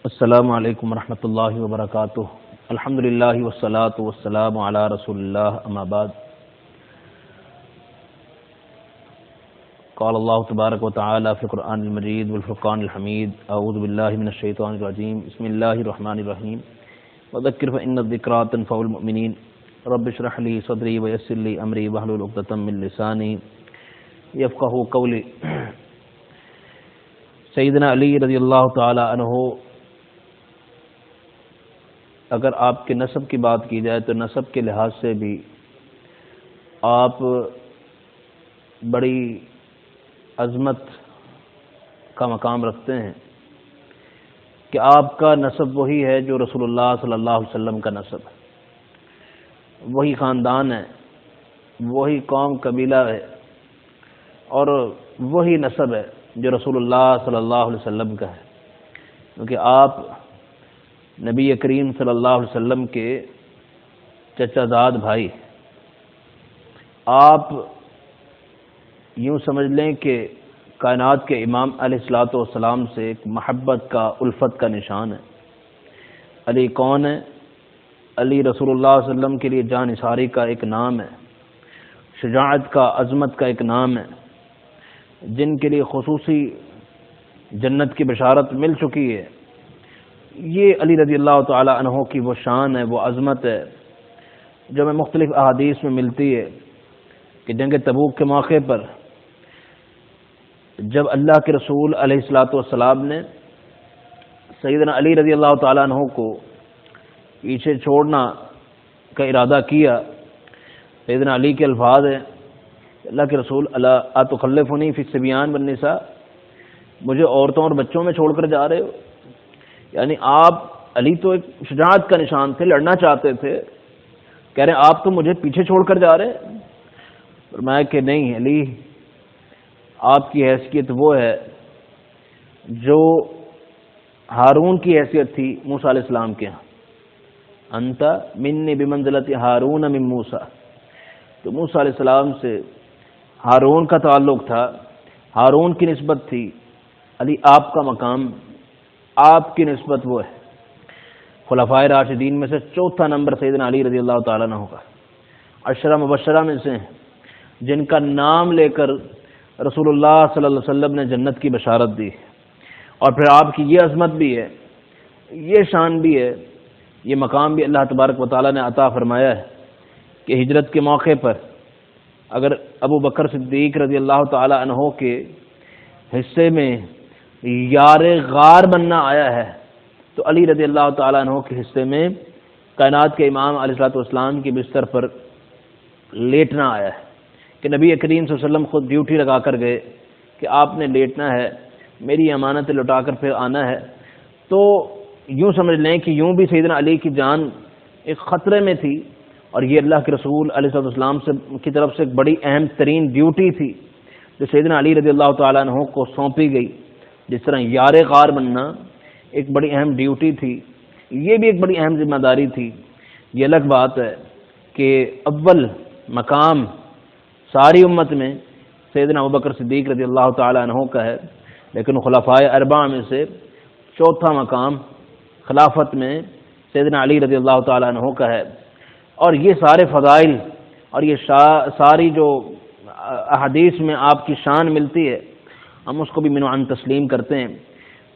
السلام علیکم ورحمۃ اللہ وبرکاتہ۔ الحمدللہ والصلاۃ والسلام علی رسول اللہ، اما بعد۔ قال اللہ تبارک و تعالی فی القرآن المجید والفرقان الحمید، اعوذ باللہ من الشیطان الرجیم، بسم اللہ الرحمن الرحیم، وذکر فإن الذکریٰ تنفع المؤمنین، رب اشرح لی صدری ویسر لی امری واحلل عقدۃ من لسانی یفقہوا قولی۔ سیدنا علی رضی اللہ تعالی عنہ، اگر آپ کے نسب کی بات کی جائے تو نسب کے لحاظ سے بھی آپ بڑی عظمت کا مقام رکھتے ہیں کہ آپ کا نسب وہی ہے جو رسول اللہ صلی اللہ علیہ وسلم کا نسب ہے، وہی خاندان ہے، وہی قوم قبیلہ ہے، اور وہی نسب ہے جو رسول اللہ صلی اللہ علیہ وسلم کا ہے، کیونکہ آپ نبی کریم صلی اللہ علیہ وسلم کے چچا زاد بھائی، آپ یوں سمجھ لیں کہ کائنات کے امام علیہ الصلوۃ والسلام سے ایک محبت کا، الفت کا نشان ہے۔ علی کون ہے؟ علی رسول اللہ صلی اللہ علیہ وسلم کے لیے جان نثاری کا ایک نام ہے، شجاعت کا، عظمت کا ایک نام ہے، جن کے لیے خصوصی جنت کی بشارت مل چکی ہے۔ یہ علی رضی اللہ تعالی عنہ کی وہ شان ہے، وہ عظمت ہے جو ہمیں مختلف احادیث میں ملتی ہے کہ جنگ تبوک کے موقع پر جب اللہ کے رسول علیہ الصلوۃ والسلام نے سیدنا علی رضی اللہ تعالی عنہ کو پیچھے چھوڑنا کا ارادہ کیا، سیدنا علی کے الفاظ ہیں، اللہ کے رسول الا اتخلفنی فی الصبیان والنساء، مجھے عورتوں اور بچوں میں چھوڑ کر جا رہے ہو؟ یعنی آپ علی تو ایک شجاعت کا نشان تھے، لڑنا چاہتے تھے، کہہ رہے ہیں آپ تو مجھے پیچھے چھوڑ کر جا رہے ہیں۔ فرمایا کہ نہیں علی، آپ کی حیثیت وہ ہے جو ہارون کی حیثیت تھی موسیٰ علیہ السلام کے ہاں، انت منی بمنزلت ہارون من موسیٰ، تو موسیٰ علیہ السلام سے ہارون کا تعلق تھا، ہارون کی نسبت تھی، علی آپ کا مقام، آپ کی نسبت وہ ہے۔ خلفائے راشدین میں سے چوتھا نمبر سیدنا علی رضی اللہ تعالیٰ عنہ ہوگا، عشرہ مبشرہ میں سے ہیں جن کا نام لے کر رسول اللہ صلی اللہ علیہ وسلم نے جنت کی بشارت دی، اور پھر آپ کی یہ عظمت بھی ہے، یہ شان بھی ہے، یہ مقام بھی اللہ تبارک و تعالیٰ نے عطا فرمایا ہے کہ ہجرت کے موقع پر اگر ابو بکر صدیق رضی اللہ تعالیٰ عنہ کے حصے میں یار غار بننا آیا ہے تو علی رضی اللہ تعالیٰ عنہ کے حصے میں کائنات کے امام علیہ الصلوۃ والسلام کی بستر پر لیٹنا آیا ہے کہ نبی کریم صلی اللہ علیہ وسلم خود ڈیوٹی لگا کر گئے کہ آپ نے لیٹنا ہے، میری امانت لوٹا کر پھر آنا ہے۔ تو یوں سمجھ لیں کہ یوں بھی سیدنا علی کی جان ایک خطرے میں تھی، اور یہ اللہ کے رسول علیہ الصلوۃ والسلام کی طرف سے ایک بڑی اہم ترین ڈیوٹی تھی جو سیدنا علی رضی اللہ تعالیٰ عنہ کو سونپی گئی۔ جس طرح یار غار بننا ایک بڑی اہم ڈیوٹی تھی، یہ بھی ایک بڑی اہم ذمہ داری تھی۔ یہ الگ بات ہے کہ اول مقام ساری امت میں سیدنا ابوبکر صدیق رضی اللہ تعالی عنہ کا ہے، لیکن خلفائے اربعہ میں سے چوتھا مقام خلافت میں سیدنا علی رضی اللہ تعالی عنہ کا ہے۔ اور یہ سارے فضائل اور یہ ساری جو احادیث میں آپ کی شان ملتی ہے، ہم اس کو بھی منوعاً تسلیم کرتے ہیں۔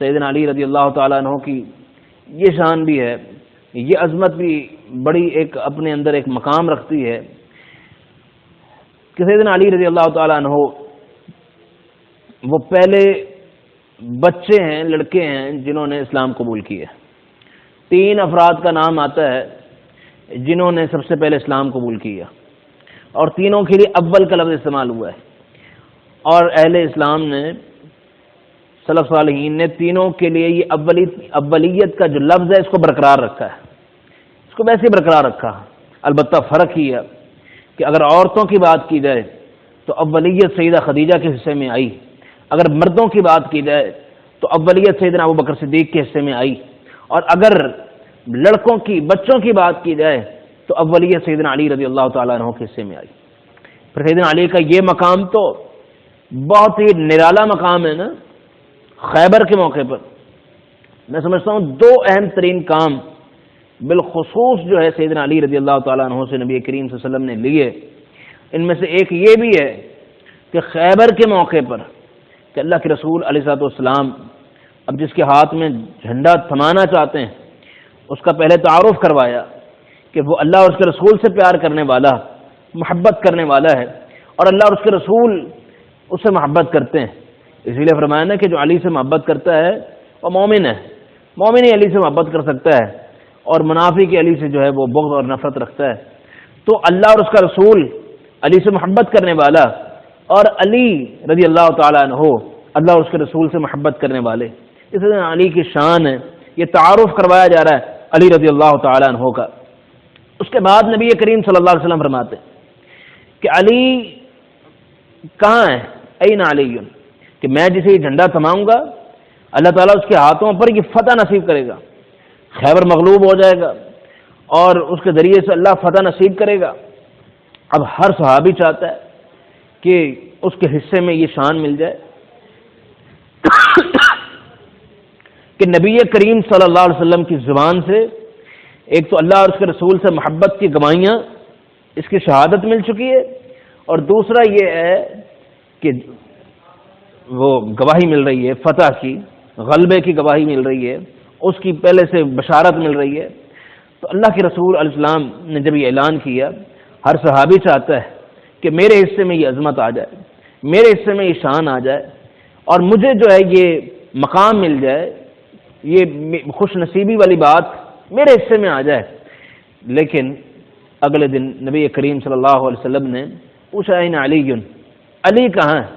سیدنا علی رضی اللہ تعالیٰ عنہ کی یہ شان بھی ہے، یہ عظمت بھی بڑی ایک اپنے اندر ایک مقام رکھتی ہے کہ سیدنا علی رضی اللہ تعالیٰ عنہ وہ پہلے بچے ہیں، لڑکے ہیں جنہوں نے اسلام قبول کیا۔ 3 افراد کا نام آتا ہے جنہوں نے سب سے پہلے اسلام قبول کیا، اور تینوں کے لیے اول کا لفظ استعمال ہوا ہے، اور اہل اسلام نے، سلف صالحین نے تینوں کے لیے یہ اولیت کا جو لفظ ہے اس کو برقرار رکھا ہے، اس کو ویسے برقرار رکھا۔ البتہ فرق ہی ہے کہ اگر عورتوں کی بات کی جائے تو اولیت سیدہ خدیجہ کے حصے میں آئی، اگر مردوں کی بات کی جائے تو اولیت سیدنا ابو بکر صدیق کے حصے میں آئی، اور اگر لڑکوں کی، بچوں کی بات کی جائے تو اولیت سیدنا علی رضی اللہ تعالیٰ عنہ کے حصے میں آئی۔ پھر سیدنا علی کا یہ مقام تو بہت ہی نرالا مقام ہے نا۔ خیبر کے موقع پر میں سمجھتا ہوں دو اہم ترین کام بالخصوص جو ہے سیدنا علی رضی اللہ تعالیٰ عنہ سے نبی کریم صلی اللہ علیہ وسلم نے لیے. ان میں سے ایک یہ بھی ہے کہ خیبر کے موقع پر کہ اللہ کے رسول علیہ الصلوۃ والسلام اب جس کے ہاتھ میں جھنڈا تھمانا چاہتے ہیں اس کا پہلے تعارف کروایا کہ وہ اللہ اور اس کے رسول سے پیار کرنے والا، محبت کرنے والا ہے، اور اللہ اور اس کے رسول اس سے محبت کرتے ہیں. اسی لیے فرمایا نا کہ جو علی سے محبت کرتا ہے وہ مومن ہے، مومن ہی علی سے محبت کر سکتا ہے، اور منافق علی سے جو ہے وہ بغض اور نفرت رکھتا ہے. تو اللہ اور اس کا رسول علی سے محبت کرنے والا، اور علی رضی اللہ تعالیٰ عنہ اللہ اور اس کے رسول سے محبت کرنے والے. اس طرح علی کی شان ہے، یہ تعارف کروایا جا رہا ہے علی رضی اللہ تعالیٰ عنہ کا. اس کے بعد نبی کریم صلی اللہ علیہ وسلم فرماتے ہیں کہ علی کہاں ہے، این علی، کہ میں جسے یہ جھنڈا تھماؤں گا اللہ تعالیٰ اس کے ہاتھوں پر یہ فتح نصیب کرے گا، خیبر مغلوب ہو جائے گا اور اس کے ذریعے سے اللہ فتح نصیب کرے گا. اب ہر صحابی چاہتا ہے کہ اس کے حصے میں یہ شان مل جائے کہ نبی کریم صلی اللہ علیہ وسلم کی زبان سے ایک تو اللہ اور اس کے رسول سے محبت کی گواہیاں، اس کی شہادت مل چکی ہے، اور دوسرا یہ ہے کہ وہ گواہی مل رہی ہے فتح کی، غلبے کی گواہی مل رہی ہے، اس کی پہلے سے بشارت مل رہی ہے. تو اللہ کے رسول علیہ السلام نے جب یہ اعلان کیا، ہر صحابی چاہتا ہے کہ میرے حصے میں یہ عظمت آ جائے، میرے حصے میں یہ شان آ جائے، اور مجھے جو ہے یہ مقام مل جائے، یہ خوش نصیبی والی بات میرے حصے میں آ جائے. لیکن اگلے دن نبی کریم صلی اللہ علیہ وسلم نے پوچھا این علی، علی کہاں ہے؟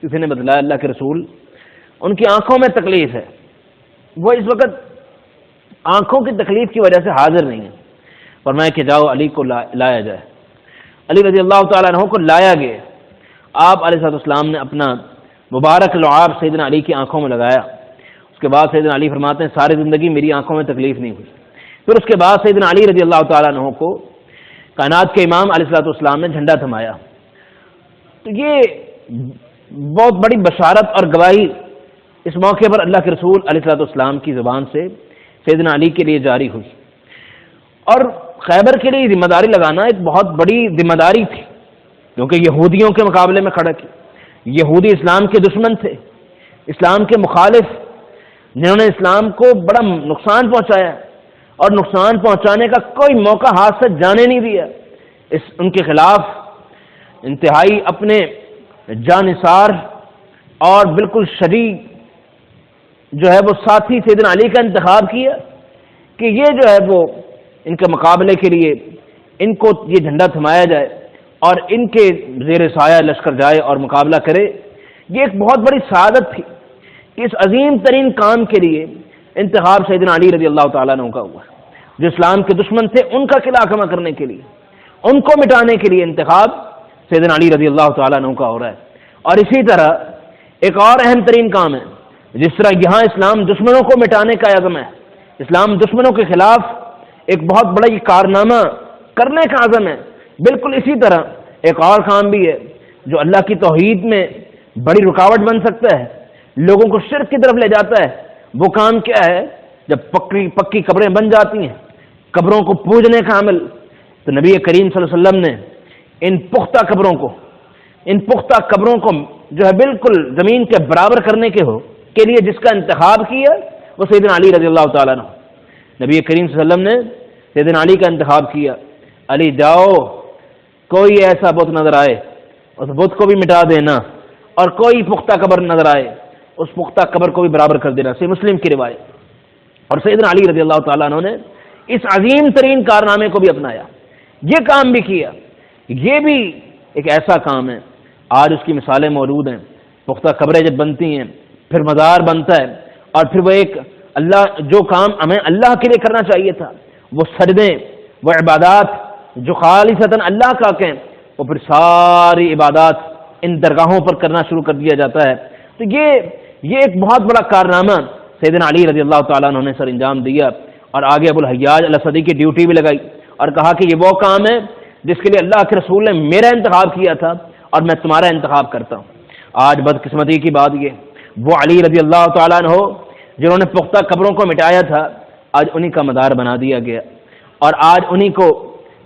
کسی نے بتلایا اللہ کے رسول ان کی آنکھوں میں تکلیف ہے، وہ اس وقت آنکھوں کی تکلیف کی وجہ سے حاضر نہیں ہے. فرمایا کہ جاؤ علی کو لایا جائے. علی رضی اللہ تعالیٰ عنہ کو لایا گیا. آپ علیہ السلام نے اپنا مبارک لعاب سیدنا علی کی آنکھوں میں لگایا. اس کے بعد سیدنا علی فرماتے ہیں ساری زندگی میری آنکھوں میں تکلیف نہیں ہوئی. پھر اس کے بعد سیدنا علی رضی اللہ تعالیٰ عنہ کو کائنات کے امام علیہ السلام نے جھنڈا تھمایا. تو یہ بہت بڑی بشارت اور گواہی اس موقع پر اللہ کے رسول علیہ السلام کی زبان سے سیدنا علی کے لیے جاری ہوئی. اور خیبر کے لیے ذمہ داری لگانا ایک بہت بڑی ذمہ داری تھی، کیونکہ یہودیوں کے مقابلے میں کھڑا کی. یہودی اسلام کے دشمن تھے، اسلام کے مخالف، جنہوں نے اسلام کو بڑا نقصان پہنچایا اور نقصان پہنچانے کا کوئی موقع ہاتھ سے جانے نہیں دیا. ان کے خلاف انتہائی اپنے جانثار اور بالکل شدید جو ہے وہ ساتھی سیدنا علی کا انتخاب کیا کہ یہ جو ہے وہ ان کے مقابلے کے لیے ان کو یہ جھنڈا تھمایا جائے اور ان کے زیر سایہ لشکر جائے اور مقابلہ کرے. یہ ایک بہت بڑی سعادت تھی. اس عظیم ترین کام کے لیے انتخاب سیدنا علی رضی اللہ تعالیٰ عنہ کا ہوا. جو اسلام کے دشمن تھے ان کا قلعہ کما کرنے کے لیے، ان کو مٹانے کے لیے انتخاب سیدنا علی رضی اللہ تعالیٰ عنہ کا ہو رہا ہے. اور اسی طرح ایک اور اہم ترین کام ہے، جس طرح یہاں اسلام دشمنوں کو مٹانے کا عزم ہے، اسلام دشمنوں کے خلاف ایک بہت بڑا یہ کارنامہ کرنے کا عزم ہے، بالکل اسی طرح ایک اور کام بھی ہے جو اللہ کی توحید میں بڑی رکاوٹ بن سکتا ہے، لوگوں کو شرک کی طرف لے جاتا ہے. وہ کام کیا ہے؟ جب پکی قبریں بن جاتی ہیں، قبروں کو پوجنے کا عمل، تو نبی کریم صلی اللہ علیہ وسلم نے ان پختہ قبروں کو جو ہے بالکل زمین کے برابر کرنے کے لیے جس کا انتخاب کیا وہ سیدنا علی رضی اللہ تعالیٰ عنہ. نبی کریم صلی اللہ علیہ وسلم نے سیدنا علی کا انتخاب کیا. علی جاؤ، کوئی ایسا بت نظر آئے اس بت کو بھی مٹا دینا، اور کوئی پختہ قبر نظر آئے اس پختہ قبر کو بھی برابر کر دینا. صحیح مسلم کی روایت. اور سیدنا علی رضی اللہ تعالیٰ عنہ نے اس عظیم ترین کارنامے کو بھی اپنایا، یہ کام بھی کیا. یہ بھی ایک ایسا کام ہے، آج اس کی مثالیں موجود ہیں. پختہ قبریں جب بنتی ہیں، پھر مزار بنتا ہے، اور پھر وہ ایک اللہ جو کام ہمیں اللہ کے لیے کرنا چاہیے تھا، وہ سجدے، وہ عبادات جو خالصتاً اللہ کا کہیں، وہ پھر ساری عبادات ان درگاہوں پر کرنا شروع کر دیا جاتا ہے. تو یہ ایک بہت بڑا کارنامہ سیدنا علی رضی اللہ تعالیٰ عنہ نے سر انجام دیا. اور آگے ابو الحیاج الاسدی کی ڈیوٹی بھی لگائی اور کہا کہ یہ وہ کام ہے جس کے لیے اللہ کے رسول نے میرا انتخاب کیا تھا اور میں تمہارا انتخاب کرتا ہوں. آج بدقسمتی کی بات یہ، وہ علی رضی اللہ تعالیٰ عنہ جنہوں نے پختہ قبروں کو مٹایا تھا، آج انہی کا مدار بنا دیا گیا، اور آج انہی کو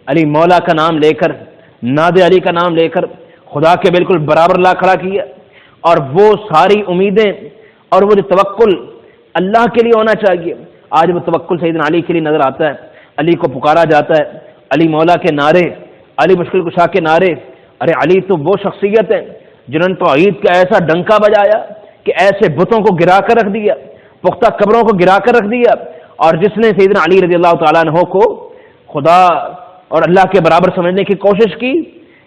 علی مولا کا نام لے کر، ناد علی کا نام لے کر خدا کے بالکل برابر لا کھڑا کیا، اور وہ ساری امیدیں اور وہ جو توکل اللہ کے لیے ہونا چاہیے، آج وہ توکل سیدنا علی کے لیے نظر آتا ہے۔ علی کو پکارا جاتا ہے، علی مولا کے نعرے، علی مشکل کشا کے نعرے۔ ارے علی تو وہ شخصیت ہے جنہوں نے توحید کا ایسا ڈنکا بجایا کہ ایسے بتوں کو گرا کر رکھ دیا، پختہ قبروں کو گرا کر رکھ دیا، اور جس نے سیدنا علی رضی اللہ تعالیٰ عنہ کو خدا اور اللہ کے برابر سمجھنے کی کوشش کی،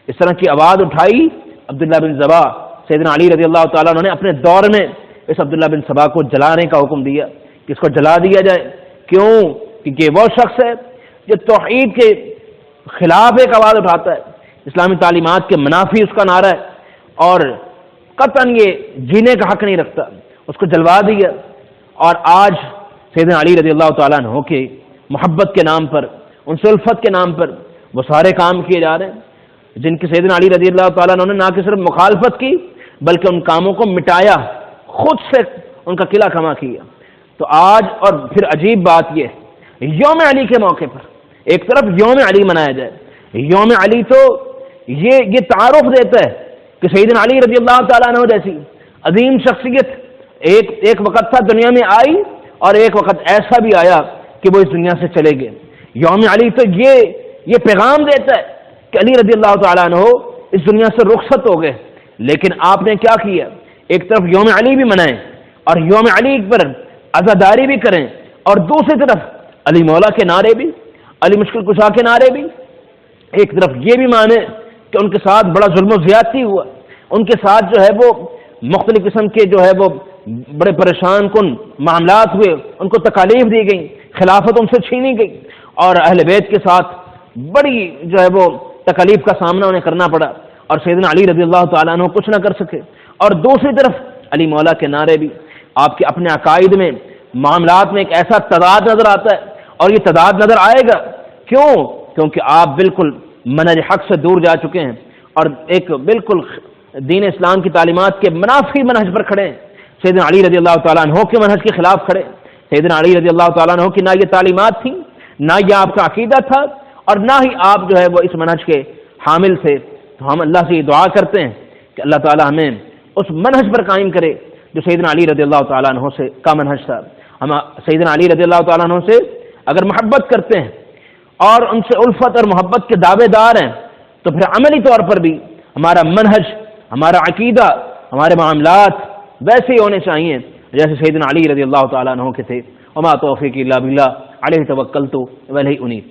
اس طرح کی آواز اٹھائی۔ عبداللہ بن سبا، سیدنا علی رضی اللہ تعالیٰ عنہ نے اپنے دور میں اس عبداللہ بن سبا کو جلانے کا حکم دیا کہ اس کو جلا دیا جائے۔ کیوں؟ کیونکہ وہ شخص ہے جو توحید کے خلاف ایک آواز اٹھاتا ہے، اسلامی تعلیمات کے منافی اس کا نعرہ ہے، اور قطعاً یہ جینے کا حق نہیں رکھتا، اس کو جلوا دیا۔ اور آج سیدنا علی رضی اللہ تعالیٰ عنہ کے محبت کے نام پر، ان سے الفت کے نام پر وہ سارے کام کیے جا رہے ہیں جن کی سیدنا علی رضی اللہ تعالیٰ عنہ نے نہ کہ صرف مخالفت کی بلکہ ان کاموں کو مٹایا، خود سے ان کا قلعہ کما کیا۔ تو آج اور پھر عجیب بات یہ ہے، یوم علی کے موقع پر ایک طرف یوم علی منایا جائے۔ یوم علی تو یہ تعارف دیتا ہے کہ سیدنا علی رضی اللہ تعالیٰ عنہ جیسی عظیم شخصیت ایک وقت تھا دنیا میں آئی، اور ایک وقت ایسا بھی آیا کہ وہ اس دنیا سے چلے گئے۔ یوم علی تو یہ پیغام دیتا ہے کہ علی رضی اللہ تعالیٰ عنہ اس دنیا سے رخصت ہو گئے، لیکن آپ نے کیا کیا؟ ایک طرف یوم علی بھی منائیں اور یوم علی پر عزاداری بھی کریں، اور دوسری طرف علی مولا کے نعرے بھی، علی مشکل کشا کے نعرے بھی۔ ایک طرف یہ بھی مانے کہ ان کے ساتھ بڑا ظلم و زیادتی ہوا، ان کے ساتھ جو ہے وہ مختلف قسم کے جو ہے وہ بڑے پریشان کن معاملات ہوئے، ان کو تکالیف دی گئی، خلافت ان سے چھینی گئی، اور اہل بیت کے ساتھ بڑی جو ہے وہ تکالیف کا سامنا انہیں کرنا پڑا، اور سیدنا علی رضی اللہ تعالیٰ عنہ کچھ نہ کر سکے۔ اور دوسری طرف علی مولا کے نعرے بھی۔ آپ کے اپنے عقائد میں، معاملات میں ایک ایسا تضاد نظر آتا ہے، اور یہ تضاد نظر آئے گا۔ کیوں؟ کیونکہ آپ بالکل منہج حق سے دور جا چکے ہیں، اور ایک بالکل دین اسلام کی تعلیمات کے منافی منہج پر کھڑے ہیں، سیدنا علی رضی اللہ تعالیٰ عنہ کے منہج کے خلاف کھڑے۔ سیدنا علی رضی اللہ تعالیٰ عنہ کی نہ یہ تعلیمات تھیں، نہ یہ آپ کا عقیدہ تھا، اور نہ ہی آپ جو ہے وہ اس منہج کے حامل تھے۔ تو ہم اللہ سے یہ دعا کرتے ہیں کہ اللہ تعالیٰ ہمیں اس منہج پر قائم کرے جو سیدنا علی رضی اللہ تعالیٰ عنہ سے کا منہج تھا۔ ہم سیدنا علی رضی اللہ تعالیٰ عنہ سے اگر محبت کرتے ہیں اور ان سے الفت اور محبت کے دعوے دار ہیں، تو پھر عملی طور پر بھی ہمارا منہج، ہمارا عقیدہ، ہمارے معاملات ویسے ہی ہونے چاہیے جیسے سیدنا علی رضی اللہ تعالیٰ عنہ کے تھے۔ وما توفیقی الا باللہ علیہ توکلت و الیہ انیب۔